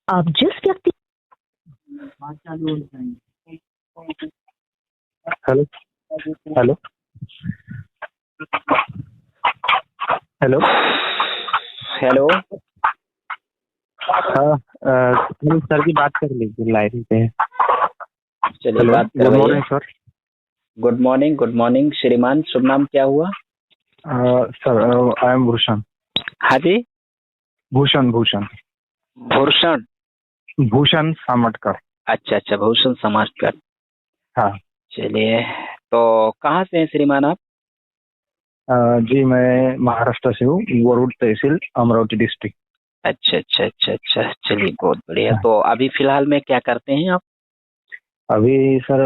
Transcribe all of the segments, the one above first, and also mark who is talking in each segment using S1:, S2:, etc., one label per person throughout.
S1: आप जिस व्यक्ति
S2: हेलो हेलो हेलो।
S3: हेलो।
S2: हाँ, सर की बात कर लीजिए, लाइन पे है।
S3: चलिए
S2: हेलो,
S3: बात
S2: गुड
S3: करवाइए।
S2: Morning sir.
S3: Good morning, good morning. श्रीमान शुभ नाम क्या हुआ?
S2: Sir, I am Bhushan.
S3: हाँ जी।
S2: भूषण भूषण
S3: भूषण।
S2: भूषण सामटकर।
S3: अच्छा अच्छा, भूषण समाजकर।
S2: हाँ।
S3: चलिए, तो कहाँ से हैं श्रीमान आप?
S2: जी, मैं महाराष्ट्र से हूँ, वरुड तहसील, अमरावती डिस्ट्रिक्ट।
S3: अच्छा अच्छा अच्छा अच्छा, चलिए बहुत बढ़िया।
S2: हाँ।
S3: तो अभी फिलहाल में क्या करते हैं आप?
S2: अभी सर,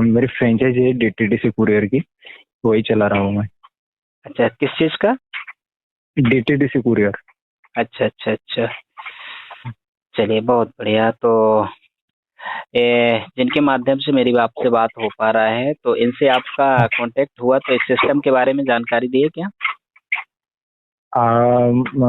S2: मेरी फ्रेंचाइजी है डीटीडीसी कुरियर की, वही चला रहा हूँ मैं।
S3: अच्छा, किस चीज का?
S2: DTDC courier.
S3: अच्छा अच्छा अच्छा, चलिए बहुत बढ़िया। तो जिनके माध्यम से मेरी आपसे बात हो पा रहा है, तो इनसे आपका कांटेक्ट हुआ, तो इस सिस्टम के बारे में जानकारी दिए क्या?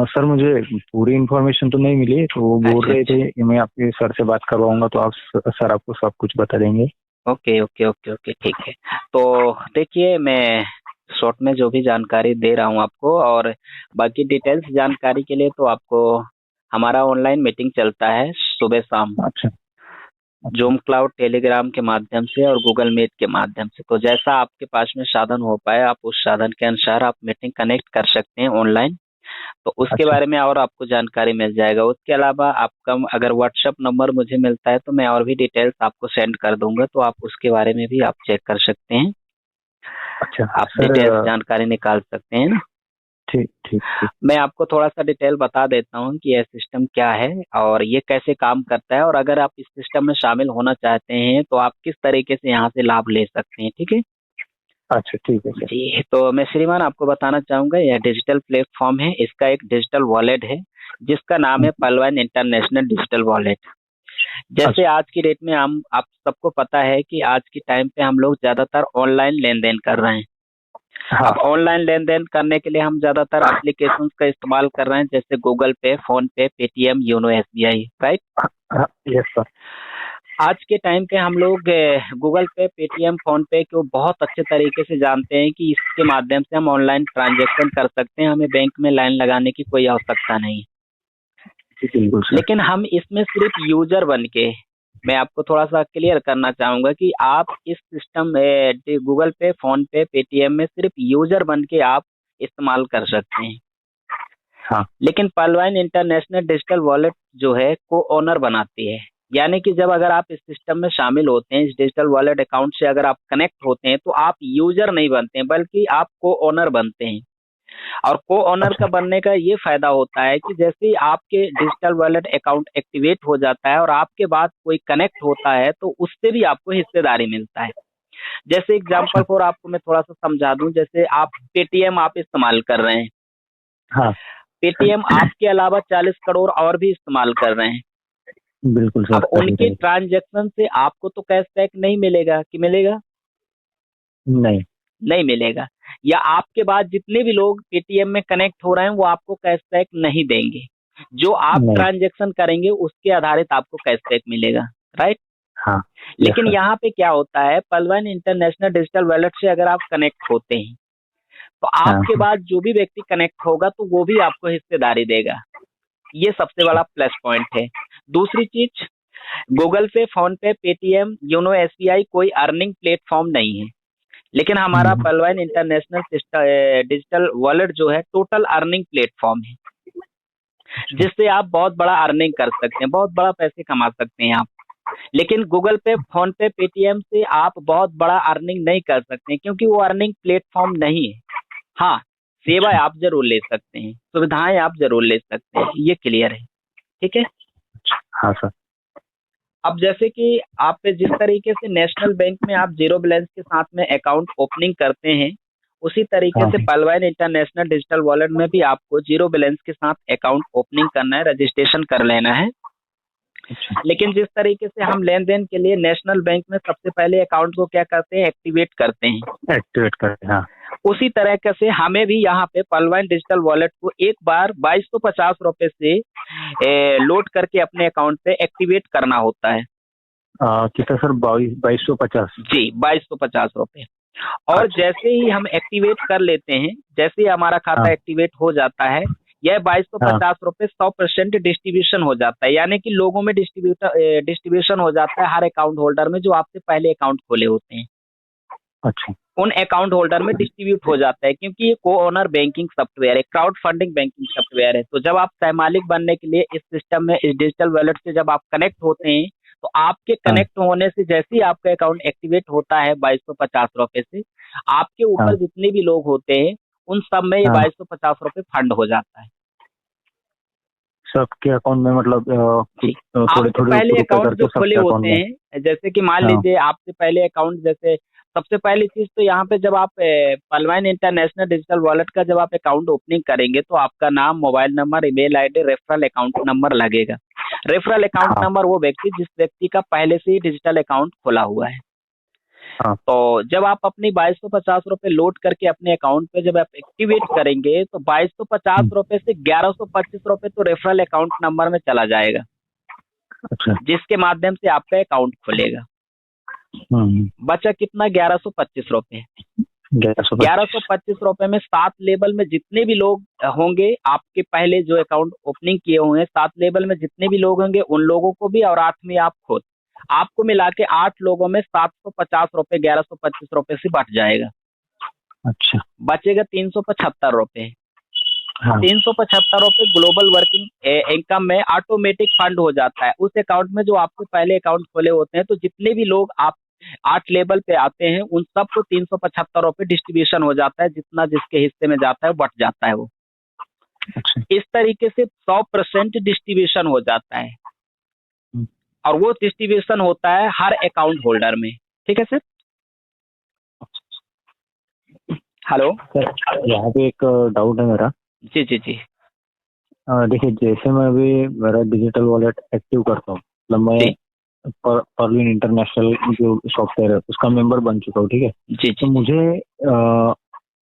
S2: सर, मुझे पूरी इन्फॉर्मेशन तो नहीं मिली, तो वो बोल
S3: अच्छा
S2: रहे
S3: अच्छा,
S2: थे कि मैं आपके सर से बात करवाऊंगा, तो आप सर आपको सब कुछ बता देंगे।
S3: ओके ओके ओके ओके, ठीक है। तो देखिए, मैं शॉर्ट में जो भी जानकारी दे रहा हूँ आपको, और बाकी डिटेल्स जानकारी के लिए तो आपको हमारा ऑनलाइन मीटिंग चलता है सुबह शाम,
S2: अच्छा अच्छा।
S3: जूम क्लाउड, टेलीग्राम के माध्यम से और गूगल मीट के माध्यम से। तो जैसा आपके पास में साधन हो पाए, आप उस साधन के अनुसार आप मीटिंग कनेक्ट कर सकते हैं ऑनलाइन। तो उसके
S2: अच्छा
S3: बारे में और आपको जानकारी मिल जाएगा। उसके अलावा आपका अगर व्हाट्सएप नंबर मुझे मिलता है, तो मैं और भी डिटेल्स आपको सेंड कर दूंगा, तो आप उसके बारे में भी आप चेक कर सकते हैं।
S2: अच्छा
S3: आप
S2: सर।
S3: डिटेल्स जानकारी निकाल सकते हैं ना।
S2: ठीक ठीक ठीक।
S3: मैं आपको थोड़ा सा डिटेल बता देता हूँ कि यह सिस्टम क्या है और ये कैसे काम करता है, और अगर आप इस सिस्टम में शामिल होना चाहते हैं तो आप किस तरीके से यहाँ से लाभ ले सकते हैं, ठीक है?
S2: अच्छा ठीक है सर।
S3: जी, तो मैं श्रीमान आपको बताना चाहूंगा, यह डिजिटल प्लेटफॉर्म है। इसका एक डिजिटल वॉलेट है जिसका नाम है पलवान इंटरनेशनल डिजिटल वॉलेट। जैसे
S2: अच्छा।
S3: आज की डेट में हम आप सबको पता है कि आज के टाइम पे हम लोग ज्यादातर ऑनलाइन लेन देन कर रहे हैं।
S2: हाँ
S3: अब ऑनलाइन लेन देन करने के लिए हम ज्यादातर एप्लीकेशंस का इस्तेमाल कर रहे हैं, जैसे गूगल पे, फोन पे, पेटीएम, योनो एसबीआई, राइट।
S2: हाँ। Yes sir.
S3: आज के टाइम पे हम लोग गूगल पे, पेटीएम, फोन पे को बहुत अच्छे तरीके से जानते हैं कि इसके माध्यम से हम ऑनलाइन ट्रांजैक्शन कर सकते हैं, हमें बैंक में लाइन लगाने की कोई आवश्यकता नहीं।
S2: जी बिल्कुल सर।
S3: लेकिन हम इसमें सिर्फ यूजर बन के, मैं आपको थोड़ा सा क्लियर करना चाहूंगा कि आप इस सिस्टम में गूगल पे, फोन पे, पेटीएम में सिर्फ यूजर बन के आप इस्तेमाल कर सकते हैं।
S2: हाँ।
S3: लेकिन पलवाइन इंटरनेशनल डिजिटल वॉलेट जो है को ओनर बनाती है। यानी कि जब अगर आप इस सिस्टम में शामिल होते हैं, इस डिजिटल वॉलेट अकाउंट से अगर आप कनेक्ट होते हैं, तो आप यूजर नहीं बनते हैं, बल्कि आप को ओनर बनते हैं। और को ओनर
S2: अच्छा
S3: का बनने का ये फायदा होता है कि जैसे ही आपके डिजिटल वॉलेट अकाउंट एक्टिवेट हो जाता है और आपके बाद कोई कनेक्ट होता है, तो उससे भी आपको हिस्सेदारी मिलता है। जैसे एग्जांपल
S2: अच्छा।
S3: फॉर आपको मैं थोड़ा सा समझा दूं, जैसे आप पेटीएम आप इस्तेमाल कर रहे हैं।
S2: हाँ
S3: पेटीएम आपके अलावा 40 करोड़ और भी इस्तेमाल कर रहे हैं।
S2: बिल्कुल सर,
S3: अब
S2: कर ही
S3: उनके
S2: रहे।
S3: ट्रांजैक्शन से आपको तो कैशबैक नहीं मिलेगा, कि मिलेगा?
S2: नहीं
S3: नहीं मिलेगा। या आपके बाद जितने भी लोग पेटीएम में कनेक्ट हो रहे हैं, वो आपको कैशबैक नहीं देंगे। जो आप
S2: नहीं।
S3: ट्रांजैक्शन करेंगे उसके आधारित आपको कैशबैक मिलेगा, राइट।
S2: हाँ। यस
S3: लेकिन
S2: सर।
S3: यहाँ पे क्या होता है, पलवान इंटरनेशनल डिजिटल वॉलेट से अगर आप कनेक्ट होते हैं, तो
S2: हाँ
S3: आपके बाद जो भी व्यक्ति कनेक्ट होगा, तो वो भी आपको हिस्सेदारी देगा। ये सबसे बड़ा प्लस पॉइंट है। दूसरी चीज, गूगल पे, फोन पे, पेटीएम, योनो एसबीआई कोई अर्निंग प्लेटफॉर्म नहीं है। लेकिन हमारा
S2: हम्म,
S3: पलवाइन इंटरनेशनल डिजिटल वॉलेट जो है टोटल अर्निंग प्लेटफॉर्म है,
S2: अच्छा।
S3: जिससे आप बहुत बड़ा अर्निंग कर सकते हैं, बहुत बड़ा पैसे कमा सकते हैं आप। लेकिन गूगल पे, फोन पे, पेटीएम से आप बहुत बड़ा अर्निंग नहीं कर सकते हैं, क्योंकि वो अर्निंग प्लेटफॉर्म नहीं है। हाँ, सेवाएं
S2: अच्छा।
S3: आप जरूर ले सकते हैं, सुविधाएं आप जरूर ले सकते हैं, ये क्लियर है, ठीक है।
S2: हाँ सर।
S3: अब जैसे कि आप जिस तरीके से नेशनल बैंक में आप जीरो बैलेंस के साथ में अकाउंट ओपनिंग करते हैं, उसी तरीके
S2: हाँ।
S3: से पलवाइन इंटरनेशनल डिजिटल वॉलेट में भी आपको जीरो बैलेंस के साथ अकाउंट ओपनिंग करना है, रजिस्ट्रेशन कर लेना है।
S2: अच्छा।
S3: लेकिन जिस तरीके से हम लेन देन के लिए नेशनल बैंक में सबसे पहले अकाउंट को क्या करते हैं, एक्टिवेट करते हैं।
S2: एक्टिवेट करते हैं, हाँ।
S3: उसी तरह से हमें भी यहाँ पे पलवाइन डिजिटल वॉलेट को एक बार 2250 रुपए से लोड करके अपने अकाउंट पे एक्टिवेट करना होता है।
S2: कितना सर? 2250?
S3: जी, 2250 रुपए। और
S2: अच्छा।
S3: जैसे ही हम एक्टिवेट कर लेते हैं, जैसे ही हमारा खाता
S2: हाँ
S3: एक्टिवेट हो जाता है, यह बाईस सौ
S2: हाँ।
S3: पचास रुपये 100% डिस्ट्रीब्यूशन हो जाता है, यानी कि लोगों में डिस्ट्रीब्यूशन हो जाता है हर अकाउंट होल्डर में जो आपसे पहले अकाउंट खोले होते हैं,
S2: अच्छा।
S3: उन अकाउंट होल्डर में डिस्ट्रीब्यूट हो जाता है, क्योंकि ये को ओनर बैंकिंग सॉफ्टवेयर है, क्राउड फंडिंग बैंकिंग सॉफ्टवेयर है। तो जब आप सहमालिक बनने के लिए इस सिस्टम में, इस डिजिटल वॉलेट से जब आप कनेक्ट होते हैं, तो आपके
S2: हाँ
S3: कनेक्ट होने से जैसे ही आपका अकाउंट एक्टिवेट होता है 2250 रुपये से, आपके ऊपर
S2: हाँ
S3: जितने भी लोग होते हैं उन सब में ये
S2: हाँ।
S3: 2250 रुपये फंड हो जाता है।
S2: सबके अकाउंट में मतलब
S3: जी,
S2: थोड़े
S3: आपसे
S2: थोड़े
S3: पहले
S2: रुपए
S3: अकाउंट
S2: करके
S3: जो खोले
S2: सबके अकाउंट
S3: होते
S2: में।
S3: हैं, जैसे कि मान
S2: हाँ।
S3: लीजिए आपसे पहले अकाउंट, जैसे सबसे पहली चीज तो यहाँ पे जब आप पलवाइन इंटरनेशनल डिजिटल वॉलेट का जब आप अकाउंट ओपनिंग करेंगे तो आपका नाम, mobile number, email ID, referral account number लगेगा। रेफरल अकाउंट
S2: हाँ
S3: नंबर वो व्यक्ति जिस व्यक्ति का पहले से ही डिजिटल अकाउंट खोला हुआ है।
S2: हाँ।
S3: तो जब आप अपनी 2250 रुपये लोड करके अपने अकाउंट पे जब आप एक्टिवेट करेंगे तो 2250 रुपये से 1125 रुपये तो रेफरल अकाउंट नंबर में चला जाएगा,
S2: अच्छा।
S3: जिसके माध्यम से आपका अकाउंट खुलेगा। बचा कितना? 1125 रुपये। 1125 रुपये में 7 लेवल में जितने भी लोग होंगे, आपके पहले जो अकाउंट ओपनिंग किए हुए हैं 7 लेवल में जितने भी लोग होंगे उन लोगों को भी, और 8वीं आप खुद, आपको मिला के 8 लोगों में 750 रुपये 1125 रुपये से बट जाएगा।
S2: अच्छा।
S3: बचेगा 375 रुपये।
S2: हाँ
S3: 375 रुपये ग्लोबल वर्किंग इनकम में ऑटोमेटिक फंड हो जाता है उस अकाउंट में जो आपके पहले अकाउंट खोले होते हैं। तो जितने भी लोग आप 8 लेवल पे आते हैं उन सबको 375 रुपये डिस्ट्रीब्यूशन हो जाता है, जितना जिसके हिस्से में जाता है बट जाता है वो।
S2: अच्छा।
S3: इस तरीके से 100% डिस्ट्रीब्यूशन हो जाता है, और वो डिस्ट्रीब्यूशन होता है हर अकाउंट होल्डर में। ठीक है सर? हेलो
S2: सर, यहाँ पे एक डाउट है मेरा।
S3: जी जी जी
S2: देखिए, जैसे मैं अभी मेरा डिजिटल वॉलेट एक्टिव करता हूँ, मतलब मैं
S3: जी
S2: पर्लिन इंटरनेशनल जो सॉफ्टवेयर है उसका मेंबर बन चुका हूँ, ठीक है।
S3: जी
S2: तो
S3: जी
S2: मुझे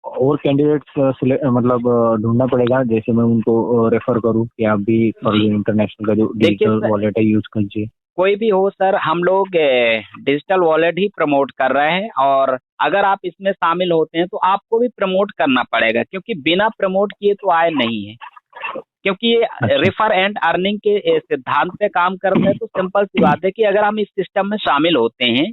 S2: और कैंडिडेट्स मतलब ढूंढना पड़ेगा, जैसे मैं उनको रेफर करूँ कि आप भी पर्लिन इंटरनेशनल का जो
S3: देखिए
S2: डिजिटल
S3: सर,
S2: वॉलेट है यूज कीजिए।
S3: कोई भी हो सर, हम लोग डिजिटल वॉलेट ही प्रमोट कर रहे हैं, और अगर आप इसमें शामिल होते हैं तो आपको भी प्रमोट करना पड़ेगा, क्योंकि बिना प्रमोट किए तो आय नहीं है। क्योंकि ये रेफर एंड अर्निंग के सिद्धांत पे काम करता है। तो सिंपल सी बात है कि अगर हम इस सिस्टम में शामिल होते हैं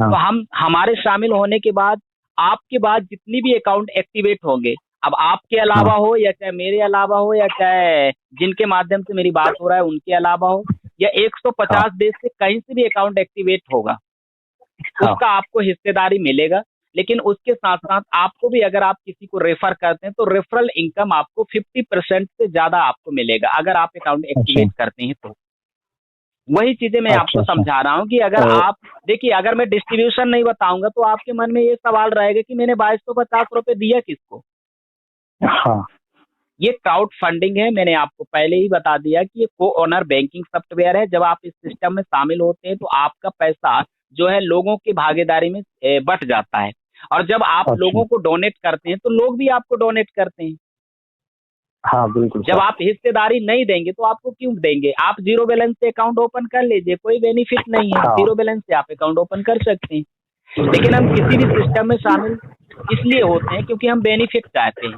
S3: तो हम, हमारे शामिल होने के बाद आपके बाद जितनी भी अकाउंट एक्टिवेट होंगे, अब आपके अलावा हो या चाहे मेरे अलावा हो या चाहे जिनके माध्यम से मेरी बात हो रहा है उनके अलावा हो, या 150 देश से कहीं से भी अकाउंट एक्टिवेट होगा, उसका आपको हिस्सेदारी मिलेगा। लेकिन उसके साथ साथ आपको भी, अगर आप किसी को रेफर करते हैं तो रेफरल इनकम आपको 50% से ज्यादा आपको मिलेगा अगर आप अकाउंट एक्टिवेट करते हैं। तो वही चीजें मैं आपको समझा रहा हूँ कि अगर आप देखिए, अगर मैं डिस्ट्रीब्यूशन नहीं बताऊंगा तो आपके मन में ये सवाल रहेगा कि मैंने 2250 रुपये दिया किसको।
S2: हाँ।
S3: ये क्राउड फंडिंग है, मैंने आपको पहले ही बता दिया कि ये को ओनर बैंकिंग सॉफ्टवेयर है। जब आप इस सिस्टम में शामिल होते हैं तो आपका पैसा जो है लोगों की भागीदारी में बट जाता है, और जब आप लोगों को डोनेट करते हैं तो लोग भी आपको डोनेट करते हैं।
S2: हाँ बिल्कुल।
S3: जब आप हिस्सेदारी नहीं देंगे तो आपको क्यों देंगे? आप जीरो बैलेंस से अकाउंट ओपन कर लीजिए, कोई बेनिफिट नहीं है। जीरो बैलेंस से आप अकाउंट ओपन कर सकते हैं, लेकिन हम किसी भी सिस्टम में शामिल इसलिए होते हैं क्योंकि हम बेनिफिट चाहते हैं।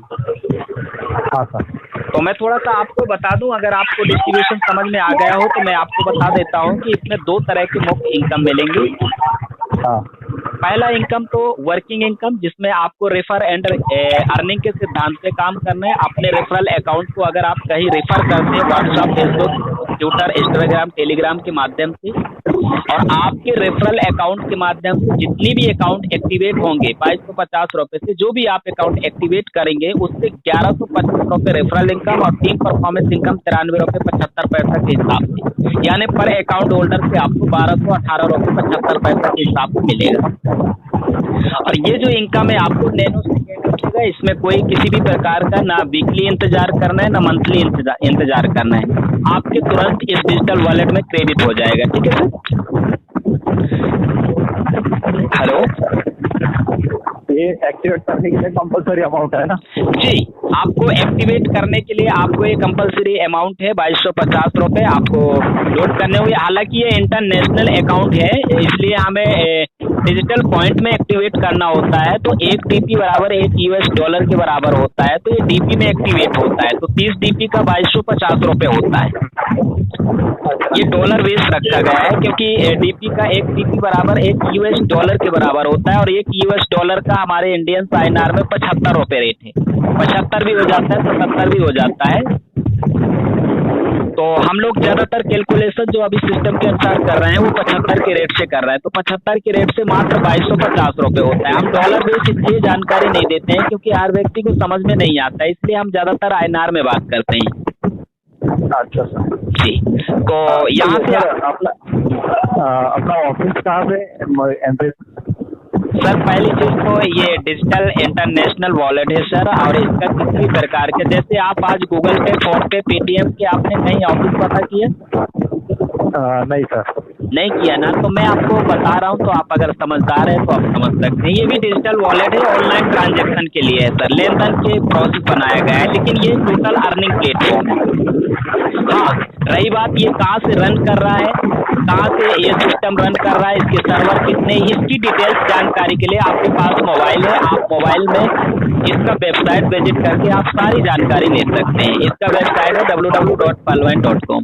S2: हाँ सर।
S3: तो मैं थोड़ा सा आपको बता दूं, अगर आपको डिस्ट्रीब्यूशन समझ में आ गया हो तो मैं आपको बता देता हूं कि इसमें 2 तरह के मुख्य इनकम मिलेंगे। पहला इनकम तो वर्किंग इनकम, जिसमें आपको रेफर एंड अर्निंग के सिद्धांत पे काम करना है। अपने रेफरल अकाउंट को अगर आप कहीं रेफर करते हैं WhatsApp, Facebook, Twitter, Instagram, Telegram के माध्यम से, और आपके रेफरल अकाउंट के माध्यम से जितनी भी अकाउंट एक्टिवेट होंगे 2250 रुपये से, जो भी आप अकाउंट एक्टिवेट करेंगे उससे 1125 रुपये रेफरल इनकम और टीम परफॉर्मेंस इनकम 93 रुपये 75 पैसा के हिसाब से, यानी पर अकाउंट होल्डर से आपको 1218 रुपये 75 पैसा के हिसाब से मिलेगा। और ये जो इनकम है आपको नैनो सेकेंड मिलेगा। इसमें कोई किसी भी प्रकार का ना वीकली इंतजार करना है ना मंथली इंतजार करना है, आपके तुरंत इस डिजिटल वॉलेट में क्रेडिट हो जाएगा। ठीक है सर? हेलो,
S2: ये एक्टिवेट करने के लिए कंपलसरी अमाउंट है ना?
S3: जी, आपको एक्टिवेट करने के लिए आपको ये कंपलसरी अमाउंट है 2250 रुपये आपको लोड करने होंगे। हालांकि ये इंटरनेशनल अकाउंट है, इसलिए हमें डिजिटल पॉइंट में एक्टिवेट करना होता है। तो 1 DP बराबर $1 के बराबर होता है, तो ये DP में एक्टिवेट होता है। तो 30 DP का 2250 रुपये होता है। ये डॉलर बेस रखा गया है क्योंकि DP का 1 DP बराबर $1 के बराबर होता है, और $1 का हमारे इंडियन INR में 75 रुपये रेट है। 75 भी हो जाता है, 77 भी हो जाता है। तो हम लोग ज्यादातर कैलकुलेशन जो अभी सिस्टम के अनुसार कर रहे हैं वो 75 के रेट से कर रहे हैं। तो 75 के रेट से मात्र 2250 रुपये होता है। हम डॉलर बेस इसलिए जानकारी नहीं देते हैं क्योंकि हर व्यक्ति को समझ में नहीं आता है, इसलिए हम ज्यादातर INR में बात करते हैं।
S2: अच्छा सर
S3: जी, तो यहाँ से
S2: अपना ऑफिस कहाँ पे?
S3: सर पहली चीज तो ये डिजिटल इंटरनेशनल वॉलेट है सर, और इसका किसी प्रकार के, जैसे आप आज गूगल पे, फोन पे, पेटीएम के आपने कहीं ऑफिस पता किया?
S2: नहीं सर,
S3: नहीं किया ना, तो मैं आपको बता रहा हूँ, तो आप अगर समझदार है तो आप समझ सकते हैं। ये भी डिजिटल वॉलेट है, ऑनलाइन ट्रांजैक्शन के लिए है सर, लेन देन के प्रोसेस बनाया गया है, लेकिन ये टोटल अर्निंग प्लेटफॉर्म है। हाँ, रही बात ये कहाँ से रन कर रहा है, कहाँ से ये सिस्टम रन कर रहा है, इसके सर्वर कितने, इसकी डिटेल्स जानकारी के लिए आपके पास मोबाइल है, आप मोबाइल में इसका वेबसाइट विजिट करके आप सारी जानकारी ले सकते हैं। इसका वेबसाइट है www.palvine.com।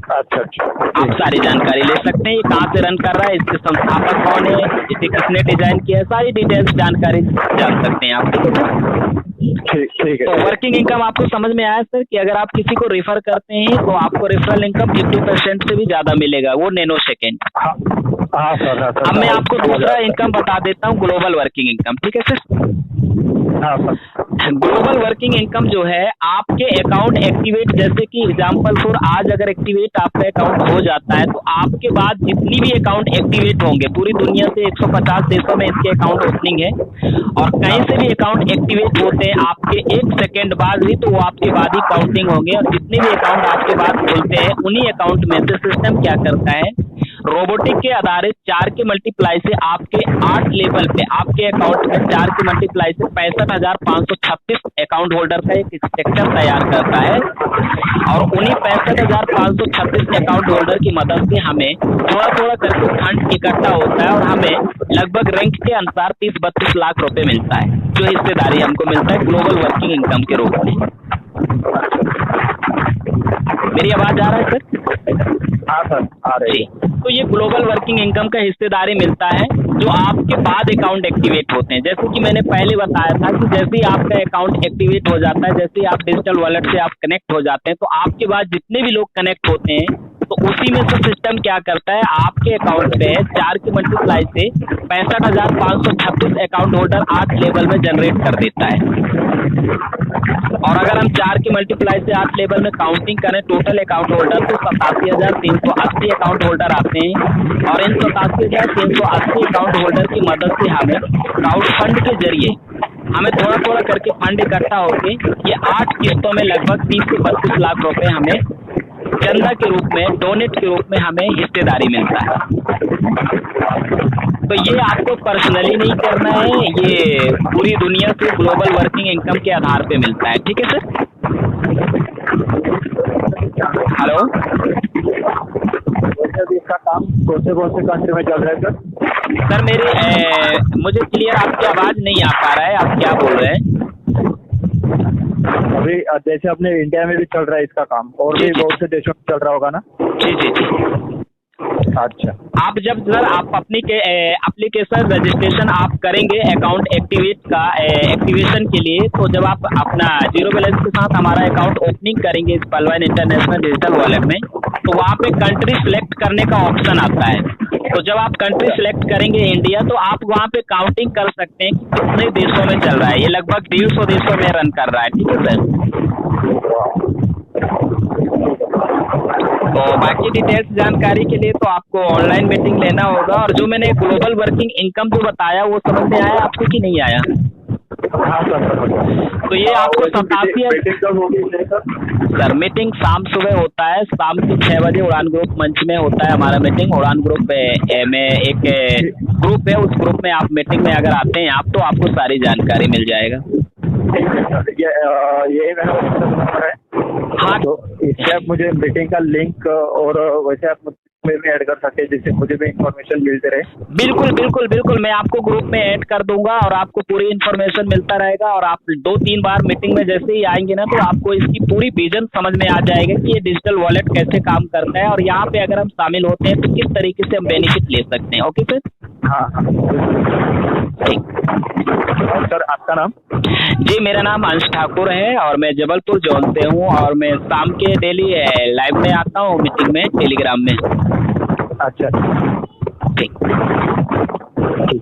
S2: अच्छा,
S3: आप सारी जानकारी ले सकते हैं, ये कहाँ से रन कर रहा है, इसके संस्थापक कौन है, इसे किसने डिजाइन किया है, सारी डिटेल्स जानकारी जान सकते हैं आप।
S2: ठीक है।
S3: तो वर्किंग इनकम आपको समझ में आया सर कि अगर आप किसी को रेफर करते हैं तो आपको रेफरल इनकम 50% से भी ज्यादा मिलेगा, वो नैनो सेकेंड।
S2: हाँ सर।
S3: अब मैं आपको दूसरा इनकम बता देता हूँ, ग्लोबल वर्किंग इनकम। ठीक है सर?
S2: हाँ सर।
S3: ग्लोबल वर्किंग इनकम जो है आपके अकाउंट एक्टिवेट, जैसे कि एग्जाम्पल फॉर आज अगर एक्टिवेट आपका अकाउंट हो जाता है तो आपके बाद जितनी भी अकाउंट एक्टिवेट होंगे, पूरी दुनिया से 150 देशों में इसके अकाउंट ओपनिंग है, और कहीं से भी अकाउंट एक्टिवेट होते हैं आपके 1 सेकेंड बाद भी, तो वो आपके बाद ही काउंटिंग होंगे। और जितने भी अकाउंट आपके बाद खोलते हैं उन्हीं अकाउंट में से सिस्टम क्या करता है, रोबोटिक के आधारित 4 के मल्टीप्लाई से आपके 8 लेवल पे आपके अकाउंट में 4 के मल्टीप्लाई से 65,536 अकाउंट होल्डर का एक स्ट्रक्चर तैयार करता है, और उन्हीं 65,536 अकाउंट होल्डर की मदद से हमें थोड़ा थोड़ा करके फंड इकट्ठा होता है, और हमें लगभग रैंक के अनुसार 30-32 लाख रुपए मिलता है, जो हिस्सेदारी हमको मिलता है ग्लोबल वर्किंग इनकम के रूप में। मेरी आवाज आ रहा है सर?
S2: हाँ सर, आ रही है।
S3: तो ये ग्लोबल वर्किंग इनकम का हिस्सेदारी मिलता है जो आपके बाद अकाउंट एक्टिवेट होते हैं। जैसे कि मैंने पहले बताया था कि जैसे ही आपका अकाउंट एक्टिवेट हो जाता है, जैसे ही आप डिजिटल वॉलेट से आप कनेक्ट हो जाते हैं, तो आपके बाद जितने भी लोग कनेक्ट होते हैं तो उसी में से सिस्टम क्या करता है, आपके अकाउंट पे 4 के मल्टीप्लाई से 65,536 अकाउंट होल्डर 8 लेवल में जनरेट कर देता है। और अगर हम 4 के मल्टीप्लाई से 8 लेवल में काउंटिंग करें टोटल अकाउंट होल्डर, तो 87,380 अकाउंट होल्डर आते हैं, और इन 87,380 अकाउंट होल्डर की मदद से हमें क्राउड फंड के जरिए हमें थोड़ा थोड़ा करके फंड इकट्ठा होके ये 8 किस्तों में लगभग 30 से 32 लाख रुपए हमें चंदा के रूप में, डोनेट के रूप में हमें हिस्सेदारी मिलता है। तो ये आपको पर्सनली नहीं करना है, ये पूरी दुनिया से ग्लोबल वर्किंग इनकम के आधार पे मिलता है। ठीक है सर? हेलो,
S2: इसका काम कौन से कंट्री में चल रहा है सर?
S3: सर मुझे क्लियर आपकी आवाज नहीं आ पा रहा है, आप क्या बोल रहे हैं?
S2: अभी जैसे अपने इंडिया में भी चल रहा है इसका काम, और भी बहुत से देशों में चल रहा होगा ना?
S3: जी।
S2: अच्छा,
S3: आप जब सर आप अपनी एप्लीकेशन रजिस्ट्रेशन आप करेंगे अकाउंट एक्टिवेशन के लिए, तो जब आप अपना जीरो बैलेंस के साथ हमारा अकाउंट ओपनिंग करेंगे इस पलवाइन इंटरनेशनल डिजिटल वॉलेट में, तो वहाँ पे कंट्री सिलेक्ट करने का ऑप्शन आता है। तो जब आप कंट्री सिलेक्ट करेंगे इंडिया, तो आप वहाँ पे काउंटिंग कर सकते हैं कि कितने देशों में चल रहा है। ये लगभग 150 देशों में रन कर रहा है। ठीक है सर? तो बाकी डिटेल्स जानकारी के लिए तो आपको ऑनलाइन मीटिंग लेना होगा। और जो मैंने ग्लोबल वर्किंग इनकम जो बताया वो समझ में आया आपको कि नहीं आया?
S2: हाँ सर।
S3: तो ये आपको 87
S2: मीटिंग कब होगी सर?
S3: सर मीटिंग शाम सुबह होता है, शाम को 6 बजे उड़ान ग्रुप मंच में होता है हमारा मीटिंग। उड़ान ग्रुप में एक ग्रुप है, उस ग्रुप में आप मीटिंग में अगर आते हैं आप तो आपको सारी जानकारी मिल जाएगा।
S2: ये मेरा नंबर है।
S3: हाँ,
S2: तो इससे आप मुझे मीटिंग का लिंक और वैसे आप में भी ऐड कर सकते हैं, जिससे मुझे भी इंफॉर्मेशन मिलते रहे।
S3: बिल्कुल बिल्कुल बिल्कुल, मैं आपको ग्रुप में ऐड कर दूंगा और आपको पूरी इन्फॉर्मेशन मिलता रहेगा। और आप 2-3 बार मीटिंग में जैसे ही आएंगे ना तो आपको इसकी पूरी विजन समझ में आ जाएगा कि ये डिजिटल वॉलेट कैसे काम करता है और यहाँ पे अगर हम शामिल होते हैं तो किस तरीके से हम बेनिफिट ले सकते हैं। Okay sir.
S2: हाँ हाँ
S3: ठीक।
S2: और सर आपका नाम?
S3: जी मेरा नाम अंश ठाकुर है और मैं जबलपुर जोन से हूँ और मैं शाम के डेली लाइव में आता हूँ मीटिंग में टेलीग्राम में।
S2: अच्छा
S3: ठीक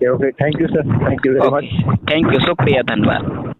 S2: है, okay, thank you sir, thank you very much.
S3: Thank you, शुक्रिया, धन्यवाद।